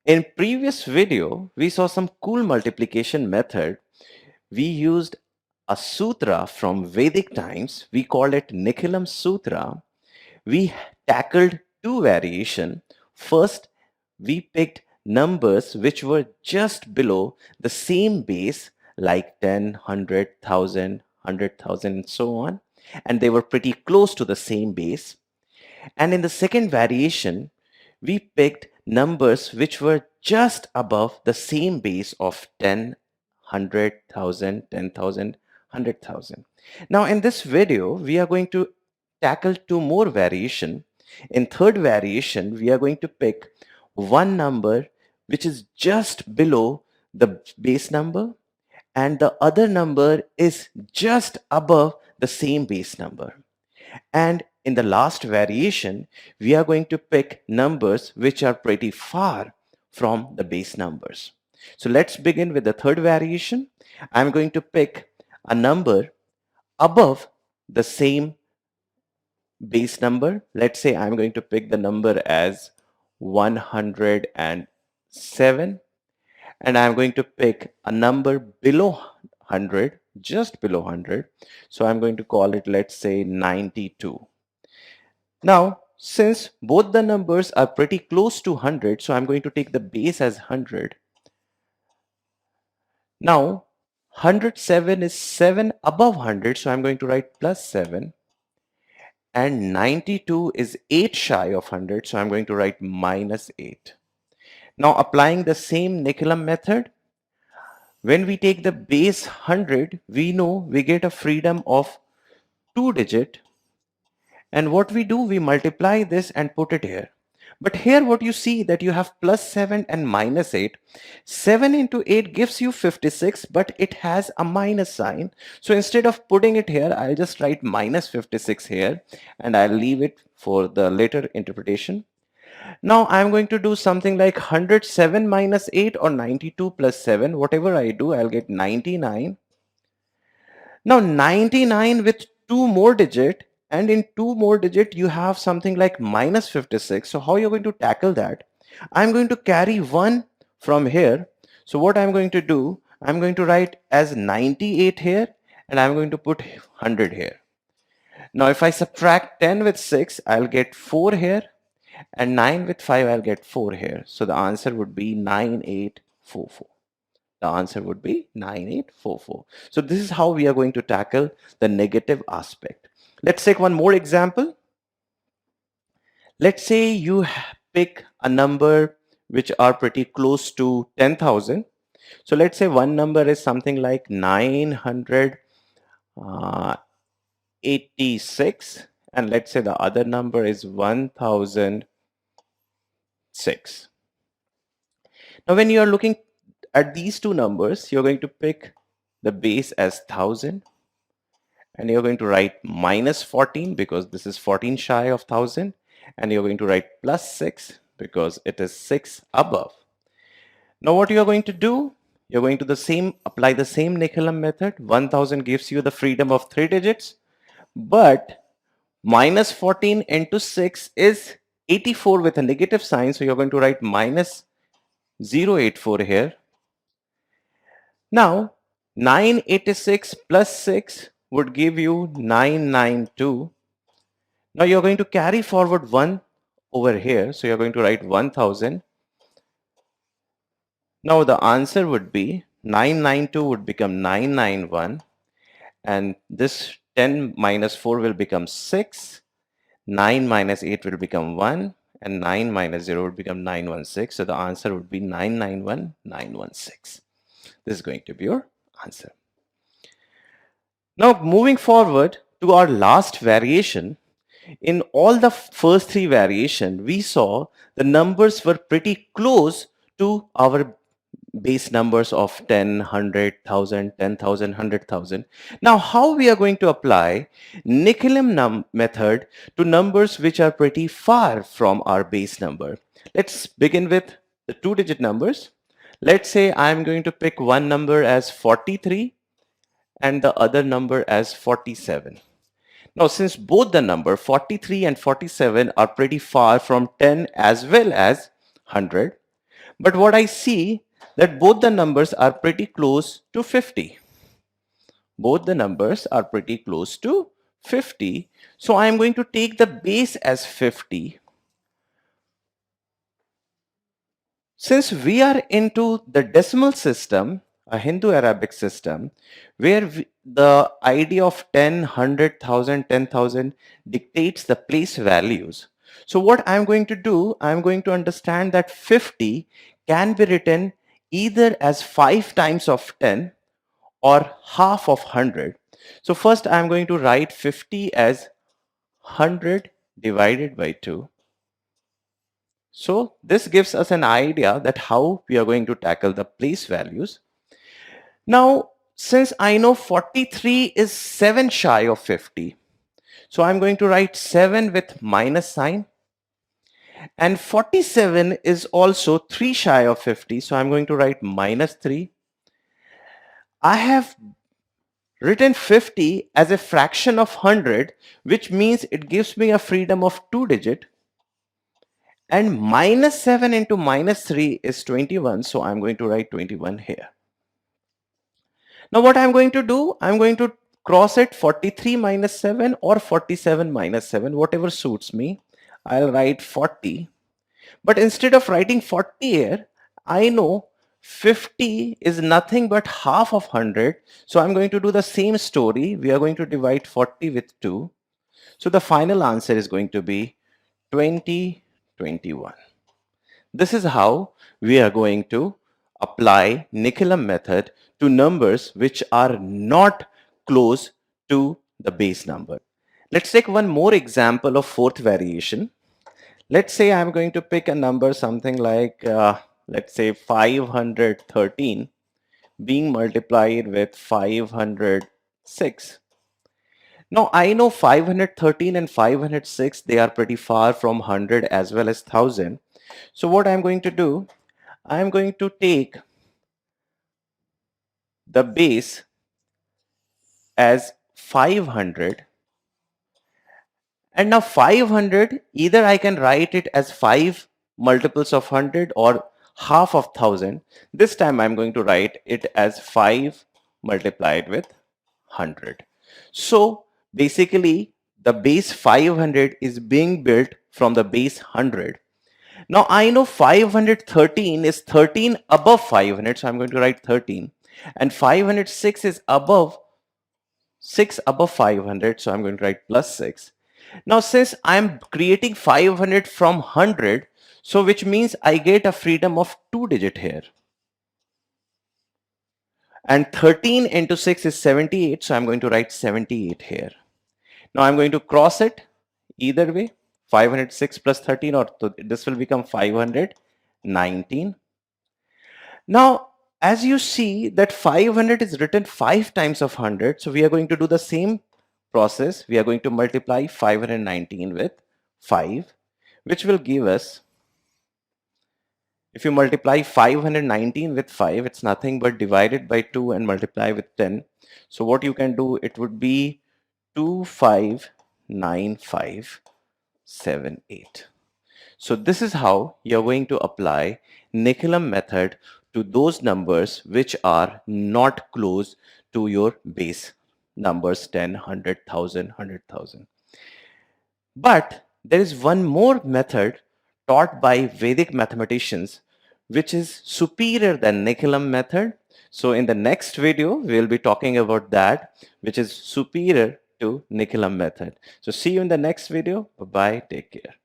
In previous video, we saw some cool multiplication method. We used a sutra from Vedic times. We called it Nikhilam Sutra. We tackled two variation. First, we picked numbers which were just below the same base like 10, 100,000, 100,000 and so on. And they were pretty close to the same base. And in the second variation, we picked numbers which were just above the same base of 10, 100,000, 10,000, 100,000. Now in this video, we are going to tackle two more variation. In third variation, we are going to pick one number which is just below the base number and the other number is just above the same base number. And in the last variation, we are going to pick numbers which are pretty far from the base numbers. So let's begin with the third variation. I'm going to pick a number above the same base number. Let's say I'm going to pick the number as 107, and I'm going to pick a number below 100, just below 100. So I'm going to call it, let's say, 92. Now, since both the numbers are pretty close to 100, so I'm going to take the base as 100. Now, 107 is 7 above 100, so I'm going to write plus 7. And 92 is 8 shy of 100, so I'm going to write minus 8. Now, applying the same Nikhilam method, when we take the base 100, we know we get a freedom of 2 digit. And what we do, we multiply this and put it here. But here what you see that you have plus 7 and minus 8. 7 into 8 gives you 56, but it has a minus sign. So instead of putting it here, I'll just write minus 56 here and I'll leave it for the later interpretation. Now I'm going to do something like 107 minus 8 or 92 plus 7. Whatever I do, I'll get 99. Now 99 with two more digit, and in two more digit you have something like minus 56. So how you're going to tackle that? I'm going to carry 1 from here. So what I'm going to do, I'm going to write as 98 here and I'm going to put 100 here. Now if I subtract 10 with 6, I'll get 4 here, and 9 with 5, I'll get 4 here. So the answer would be 9844. The answer would be 9844. So this is how we are going to tackle the negative aspect. Let's take one more example. Let's say you pick a number which are pretty close to 10,000. So let's say one number is something like 986, and let's say the other number is 1006. Now when you are looking at these two numbers, you're going to pick the base as 1000 and you're going to write minus 14 because this is 14 shy of 1000, and you're going to write plus 6 because it is 6 above. Now what you're going to do, you're going to apply the same Nikhilam method. 1000 gives you the freedom of 3 digits, but minus 14 into 6 is 84 with a negative sign, so you're going to write minus 084 here. Now 986 plus 6 would give you 992. Now you're going to carry forward 1 over here, so you're going to write 1000. Now the answer would be 992 would become 991, and this 10 minus 4 will become 6, 9 minus 8 will become 1, and 9 minus 0 would become 916. So the answer would be 991, 916. This is going to be your answer. Now moving forward to our last variation. In all the first three variations, we saw the numbers were pretty close to our base numbers of 10, 100,000, 10,000, 100,000. Now how we are going to apply Nikhilam method to numbers which are pretty far from our base number? Let's begin with the two-digit numbers. Let's say I'm going to pick one number as 43 and the other number as 47. Now, since both the number 43 and 47 are pretty far from 10 as well as 100, But what I see that both the numbers are pretty close to 50. Both the numbers are pretty close to 50. So I am going to take the base as 50. Since we are into the decimal system, a Hindu Arabic system, where the idea of 10, 100,000, 10,000 dictates the place values. So what I'm going to do, I'm going to understand that 50 can be written either as 5 times of 10 or half of 100. So first I'm going to write 50 as 100 divided by 2. So this gives us an idea that how we are going to tackle the place values. Now, since I know 43 is 7 shy of 50, so I'm going to write 7 with minus sign. And 47 is also 3 shy of 50, so I'm going to write minus 3. I have written 50 as a fraction of 100, which means it gives me a freedom of 2 digit. And minus 7 into minus 3 is 21, so I'm going to write 21 here. Now what I'm going to do, I'm going to cross it 43 minus 7 or 47 minus 7, whatever suits me. I'll write 40. But instead of writing 40 here, I know 50 is nothing but half of 100. So I'm going to do the same story. We are going to divide 40 with 2. So the final answer is going to be 2021. This is how we are going to apply Nicolum method to numbers which are not close to the base number. Let's take one more example of fourth variation. Let's say I'm going to pick a number something like, let's say 513 being multiplied with 506. Now I know 513 and 506, they are pretty far from 100 as well as 1000. So what I'm going to do, I'm going to take the base as 500, and now 500, either I can write it as 5 multiples of 100 or half of 1000. This time I'm going to write it as 5 multiplied with 100. So basically the base 500 is being built from the base 100. Now I know 513 is 13 above 500, so I'm going to write 13. And 506 is above 6 above 500, so I'm going to write plus 6. Now since I'm creating 500 from 100, so which means I get a freedom of 2 digit here. And 13 into 6 is 78, so I'm going to write 78 here. Now I'm going to cross it either way, 506 plus 13, or this will become 519. Now, as you see that 500 is written 5 times of 100, so we are going to do the same process. We are going to multiply 519 with 5, which will give us, if you multiply 519 with 5, it's nothing but divided by 2 and multiply with 10. So what you can do, it would be 259578. So this is how you're going to apply Nicolum method to those numbers which are not close to your base numbers 10, 100,000, 100,000. But there is one more method taught by Vedic mathematicians which is superior than Nicolum method. So in the next video, we'll be talking about that, which is superior to Nicolum method. So see you in the next video. Bye-bye. Take care.